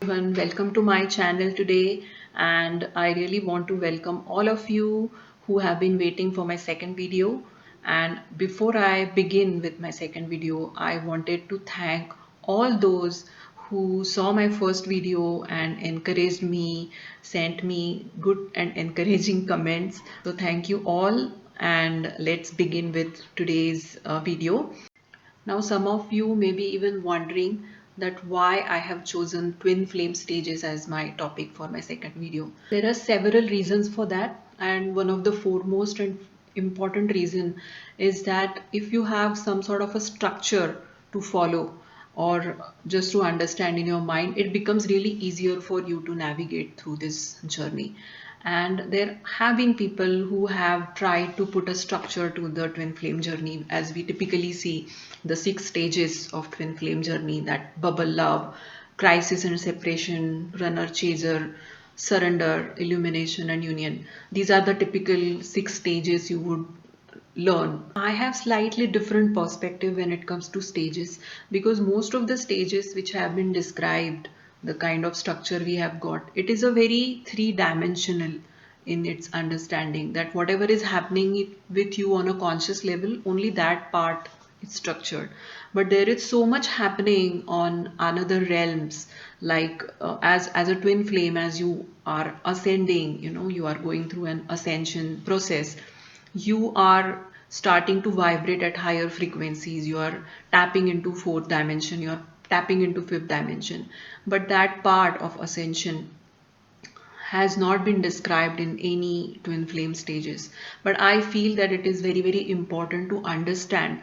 Everyone, welcome to my channel today, and I really want to welcome all of you who have been waiting for my second video. And before I begin with my second video, I wanted to thank all those who saw my first video and encouraged me, sent me good and encouraging comments. So thank you all, and let's begin with today's video. Now, some of you may be even wondering that why I have chosen twin flame stages as my topic for my second video. There are several reasons for that, and one of the foremost and important reason is that if you have some sort of a structure to follow or just to understand in your mind, it becomes really easier for you to navigate through this journey. And there have been people who have tried to put a structure to the twin flame journey, as we typically see the 6 stages of twin flame journey: that bubble love, crisis and separation, runner chaser, surrender, illumination, and union. These are the typical 6 stages you would learn. I have slightly different perspective when it comes to stages, because most of the stages which have been described, the kind of structure we have got, it is a very three-dimensional in its understanding, that whatever is happening with you on a conscious level, only that part is structured. But there is so much happening on another realms, like as a twin flame, as you are ascending, you are going through an ascension process. You are starting to vibrate at higher frequencies. You are tapping into fourth dimension, you are tapping into fifth dimension, but that part of ascension has not been described in any twin flame stages. But I feel that it is very, very important to understand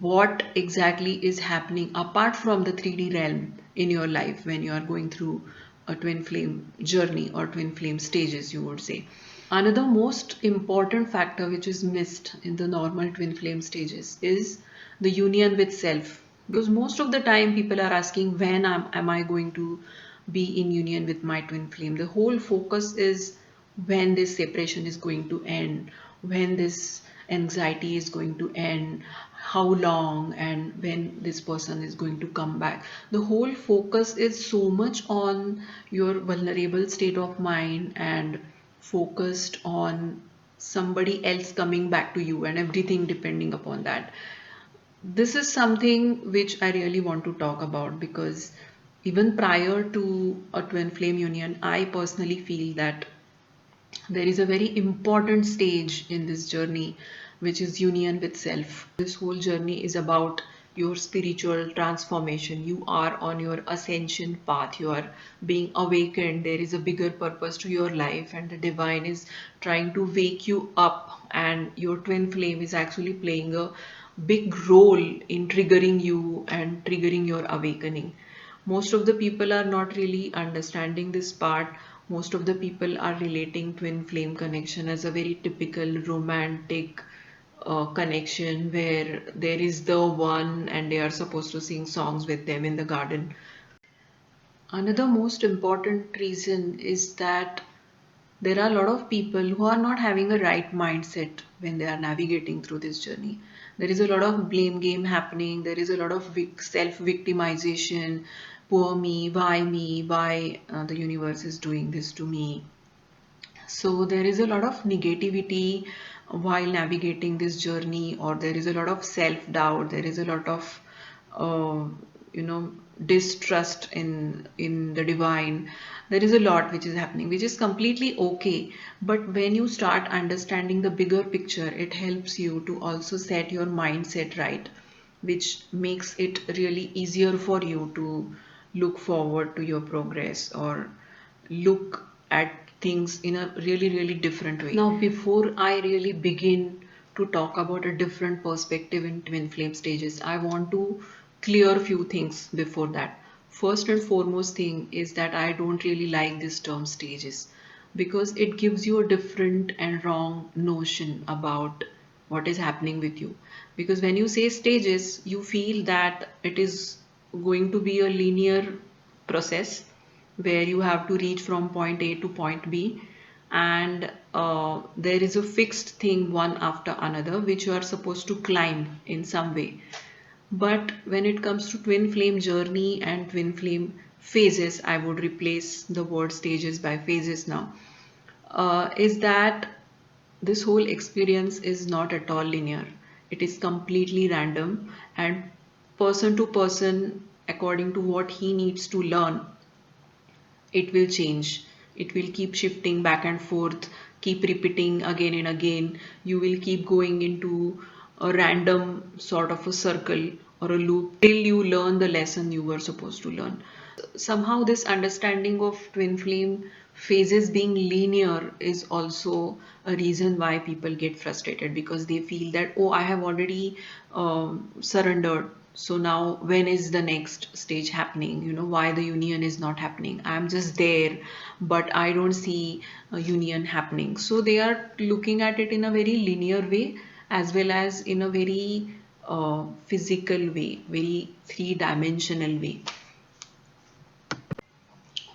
what exactly is happening apart from the 3D realm in your life when you are going through a twin flame journey or twin flame stages, you would say. Another most important factor which is missed in the normal twin flame stages is the union with self. Because most of the time people are asking, when am I going to be in union with my twin flame? The whole focus is when this separation is going to end, when this anxiety is going to end, how long, and when this person is going to come back. The whole focus is so much on your vulnerable state of mind and focused on somebody else coming back to you and everything depending upon that. This is something which I really want to talk about, because even prior to a twin flame union, I personally feel that there is a very important stage in this journey, which is union with self. This whole journey is about your spiritual transformation. You are on your ascension path, you are being awakened. There is a bigger purpose to your life, and the divine is trying to wake you up, and your twin flame is actually playing a big role in triggering you and triggering your awakening. Most of the people are not really understanding this part. Most of the people are relating twin flame connection as a very typical romantic connection where there is the one and they are supposed to sing songs with them in the garden. Another most important reason is that there are a lot of people who are not having a right mindset when they are navigating through this journey. There is a lot of blame game happening. There is a lot of self-victimization. Poor me, why the universe is doing this to me. So there is a lot of negativity while navigating this journey, or there is a lot of self-doubt. There is a lot of, uh, you know, distrust in the divine. There is a lot which is happening, which is completely okay. But when you start understanding the bigger picture, it helps you to also set your mindset right, which makes it really easier for you to look forward to your progress or look at things in a really, really different way. Now, before I really begin to talk about a different perspective in twin flame stages, I want to clear a few things before that. First and foremost thing is that I don't really like this term stages, because it gives you a different and wrong notion about what is happening with you. Because when you say stages, you feel that it is going to be a linear process where you have to reach from point A to point B, and there is a fixed thing one after another which you are supposed to climb in some way. But when it comes to twin flame journey and twin flame phases, I would replace the word stages by phases now, is that this whole experience is not at all linear. It is completely random, and person to person, according to what he needs to learn, it will change. It will keep shifting back and forth, keep repeating again and again. You will keep going into a random sort of a circle or a loop till you learn the lesson you were supposed to learn. Somehow this understanding of twin flame phases being linear is also a reason why people get frustrated, because they feel that, oh, I have already surrendered, so now when is the next stage happening, why the union is not happening. I'm just there, but I don't see a union happening. So they are looking at it in a very linear way, as well as in a very physical way, very three-dimensional way.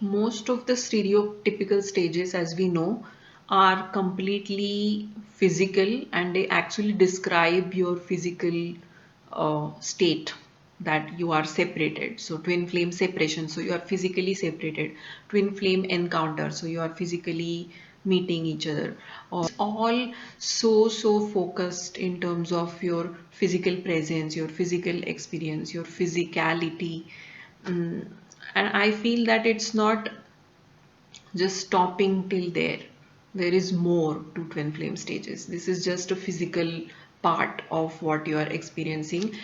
Most of the stereotypical stages, as we know, are completely physical, and they actually describe your physical state, that you are separated. So twin flame separation, so you are physically separated. Twin flame encounter, so you are physically meeting each other. All so focused in terms of your physical presence, your physical experience, your physicality. Mm, and I feel that it's not just stopping till there. There is more to twin flame stages. This is just a physical part of what you are experiencing.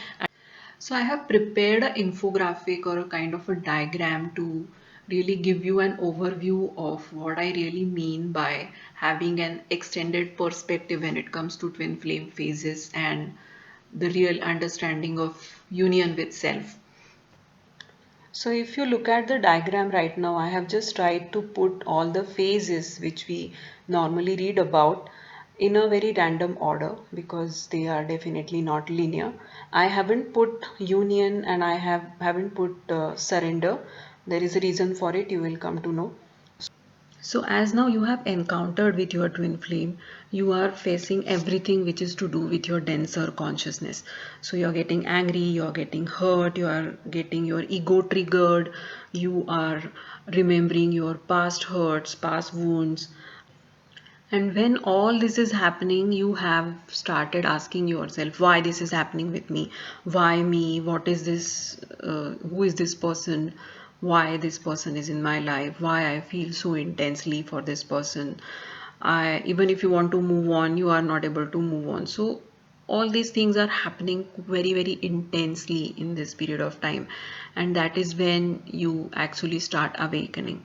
So I have prepared an infographic or a kind of a diagram to really give you an overview of what I really mean by having an extended perspective when it comes to twin flame phases and the real understanding of union with self. So if you look at the diagram right now, I have just tried to put all the phases which we normally read about in a very random order, because they are definitely not linear. I haven't put union, and I haven't put surrender. There is a reason for it, you will come to know. So as now you have encountered with your twin flame, you are facing everything which is to do with your denser consciousness. So you're getting angry, you're getting hurt, you are getting your ego triggered, you are remembering your past hurts, past wounds. And when all this is happening, you have started asking yourself, why this is happening with me? Why me? What is this? Who is this person? Why this person is in my life? Why I feel so intensely for this person? Even if you want to move on, you are not able to move on. So all these things are happening very intensely in this period of time, and that is when you actually start awakening.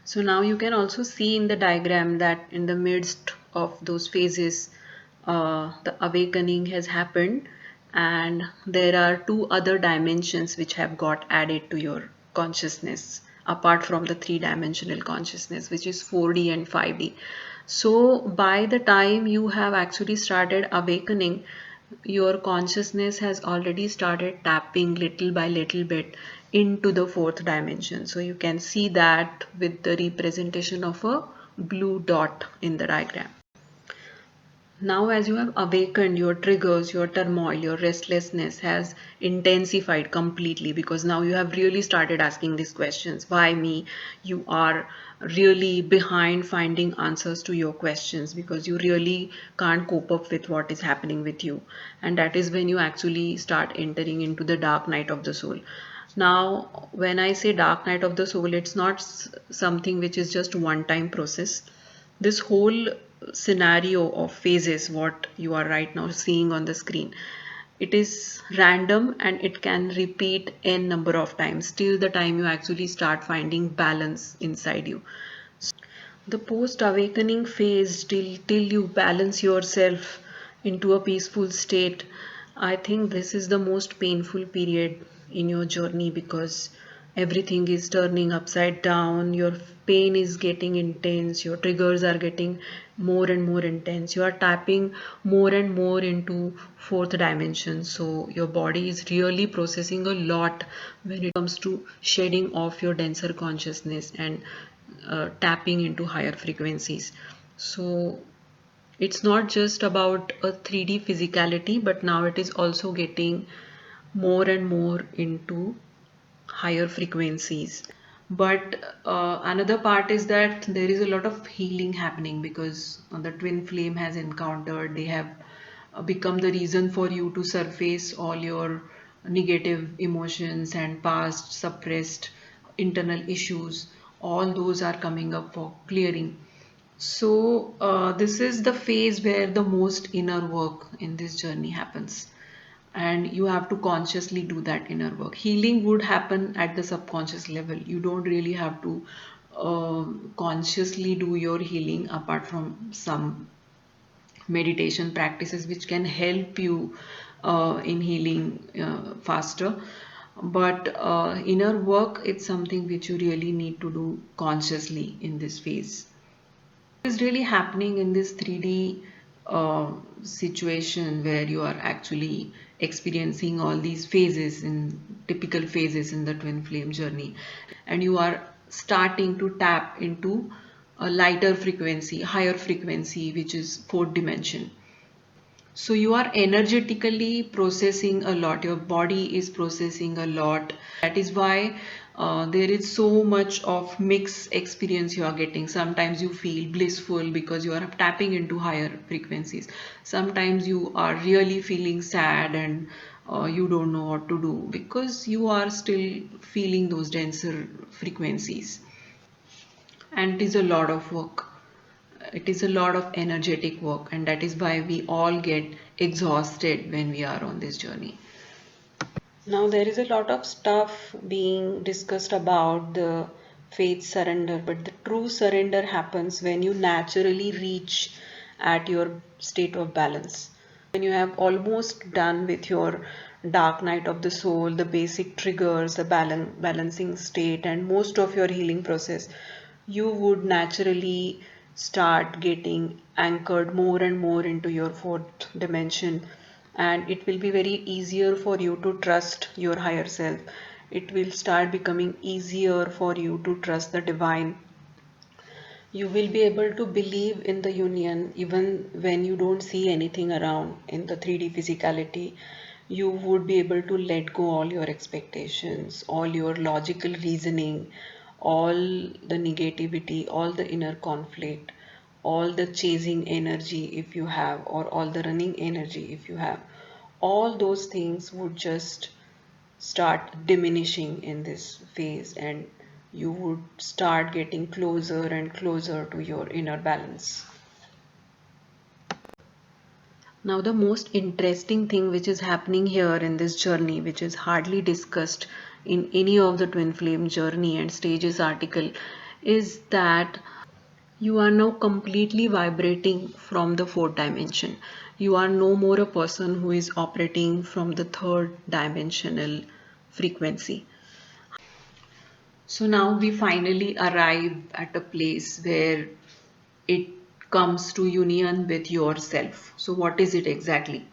So now you can also see in the diagram that in the midst of those phases, the awakening has happened, and there are two other dimensions which have got added to your consciousness apart from the three-dimensional consciousness, which is 4D and 5D. So by the time you have actually started awakening, your consciousness has already started tapping little by little bit into the fourth dimension. So you can see that with the representation of a blue dot in the diagram. Now, as you have awakened, your triggers, your turmoil, your restlessness has intensified completely, because now you have really started asking these questions. Why me? You are really behind finding answers to your questions, because you really can't cope up with what is happening with you. And that is when you actually start entering into the dark night of the soul. Now, when I say dark night of the soul, it's not something which is just one time process. This whole scenario of phases, what you are right now seeing on the screen, it is random, and it can repeat n number of times till the time you actually start finding balance inside you. The post awakening phase, till you balance yourself into a peaceful state, I think this is the most painful period in your journey, because everything is turning upside down, your pain is getting intense, your triggers are getting more and more intense, you are tapping more and more into fourth dimension. So your body is really processing a lot when it comes to shedding off your denser consciousness and tapping into higher frequencies. So it's not just about a 3D physicality, but now it is also getting more and more into higher frequencies. But another part is that there is a lot of healing happening because the twin flame has encountered, they have become the reason for you to surface all your negative emotions and past suppressed internal issues. All those are coming up for clearing. So, this is the phase where the most inner work in this journey happens, and you have to consciously do that inner work. Healing would happen at the subconscious level. You don't really have to consciously do your healing apart from some meditation practices which can help you in healing faster. But inner work, it's something which you really need to do consciously in this phase. Is really happening in this 3D situation where you are actually experiencing all these phases in typical phases in the twin flame journey, and you are starting to tap into a lighter frequency, higher frequency, which is fourth dimension. So you are energetically processing a lot, your body is processing a lot. That is why there is so much of mixed experience you are getting. Sometimes you feel blissful because you are tapping into higher frequencies. Sometimes you are really feeling sad and you don't know what to do because you are still feeling those denser frequencies. And it is a lot of work. It is a lot of energetic work, and that is why we all get exhausted when we are on this journey. Now, there is a lot of stuff being discussed about the faith surrender, but the true surrender happens when you naturally reach at your state of balance. When you have almost done with your dark night of the soul, the basic triggers, the balancing state, and most of your healing process, you would naturally start getting anchored more and more into your fourth dimension, and it will be very easier for you to trust your higher self. It will start becoming easier for you to trust the divine. You will be able to believe in the union even when you don't see anything around in the 3D physicality. You would be able to let go all your expectations, all your logical reasoning, all the negativity, all the inner conflict, all the chasing energy if you have, or all the running energy if you have. All those things would just start diminishing in this phase, and you would start getting closer and closer to your inner balance. Now, the most interesting thing which is happening here in this journey, which is hardly discussed in any of the twin flame journey and stages article, is that you are now completely vibrating from the fourth dimension. You are no more a person who is operating from the third dimensional frequency. So now we finally arrive at a place where it comes to union with yourself. So what is it exactly?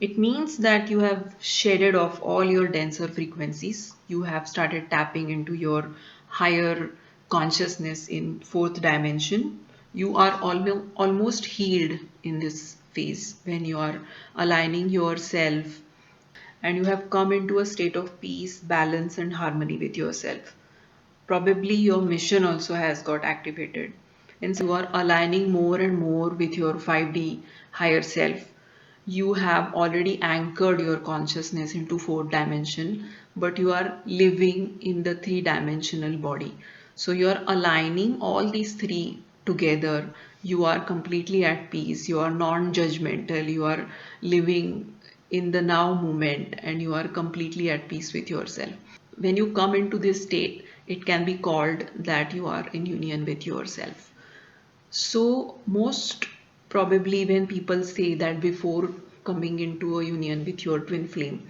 It means that you have shedded off all your denser frequencies. You have started tapping into your higher consciousness in fourth dimension. You are almost healed in this phase when you are aligning yourself, and you have come into a state of peace, balance, and harmony with yourself. Probably your mission also has got activated, and you are aligning more and more with your 5D higher self. You have already anchored your consciousness into fourth dimension, but you are living in the three-dimensional body. So you are aligning all these three together. You are completely at peace. You are non-judgmental. You are living in the now moment, and you are completely at peace with yourself. When you come into this state, it can be called that you are in union with yourself. So most probably when people say that before coming into a union with your twin flame,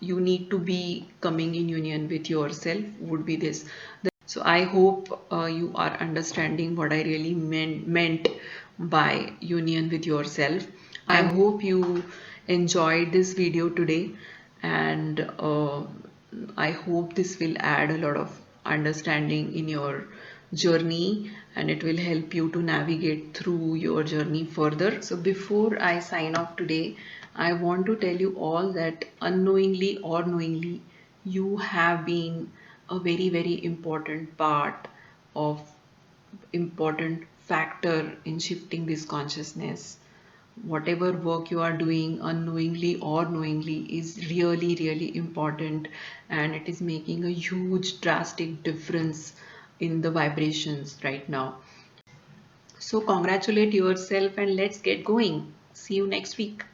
you need to be coming in union with yourself, would be this. So I hope you are understanding what I really meant by union with yourself. I hope you enjoyed this video today, and I hope this will add a lot of understanding in your journey, and it will help you to navigate through your journey further. So before I sign off today, I want to tell you all that unknowingly or knowingly, you have been a very, very important part of important factor in shifting this consciousness. Whatever work you are doing unknowingly or knowingly is really, really important, and it is making a huge drastic difference in the vibrations right now. So congratulate yourself and let's get going. See you next week.